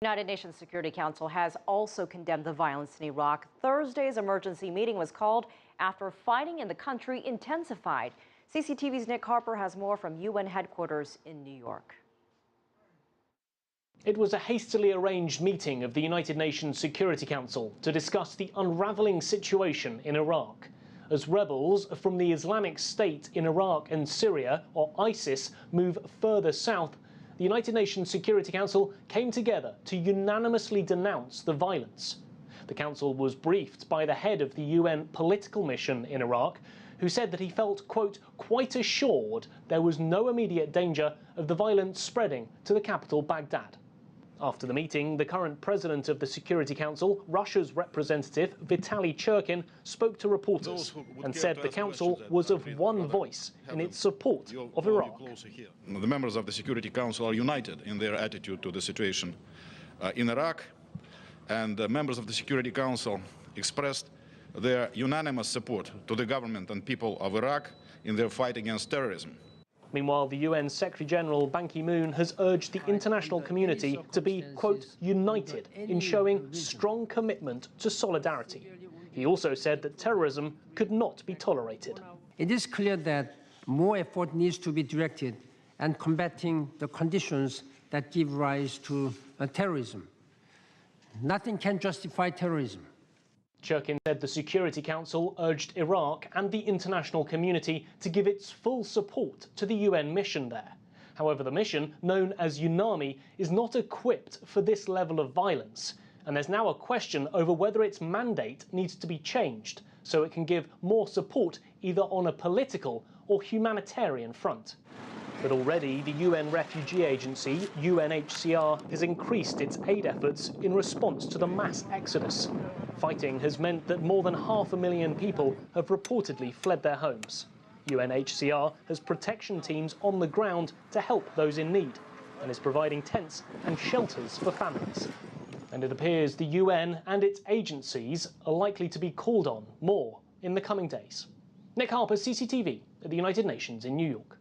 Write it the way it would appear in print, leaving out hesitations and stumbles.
The United Nations Security Council has also condemned the violence in Iraq. Thursday's emergency meeting was called after fighting in the country intensified. CCTV's Nick Harper has more from UN headquarters in New York. It was a hastily arranged meeting of the United Nations Security Council to discuss the unraveling situation in Iraq, as rebels from the Islamic State in Iraq and Syria, or ISIS, move further south. The United Nations Security Council came together to unanimously denounce the violence. The Council was briefed by the head of the UN political mission in Iraq, who said that he felt, quote, quite assured there was no immediate danger of the violence spreading to the capital, Baghdad. After the meeting, the current president of the Security Council, Russia's representative, Vitaly Churkin, spoke to reporters and said the Council was of one voice in its support of Iraq. The members of the Security Council are united in their attitude to the situation in Iraq, and the members of the Security Council expressed their unanimous support to the government and people of Iraq in their fight against terrorism. Meanwhile, the UN Secretary-General Ban Ki-moon has urged the international community to be, quote, united in showing strong commitment to solidarity. He also said that terrorism could not be tolerated. It is clear that more effort needs to be directed and combating the conditions that give rise to terrorism. Nothing can justify terrorism. Churkin said the Security Council urged Iraq and the international community to give its full support to the UN mission there. However, the mission, known as UNAMI, is not equipped for this level of violence, and there's now a question over whether its mandate needs to be changed so it can give more support either on a political or humanitarian front. But already the UN Refugee Agency, UNHCR, has increased its aid efforts in response to the mass exodus. Fighting has meant that more than 500,000 people have reportedly fled their homes. UNHCR has protection teams on the ground to help those in need and is providing tents and shelters for families. And it appears the UN and its agencies are likely to be called on more in the coming days. Nick Harper, CCTV at the United Nations in New York.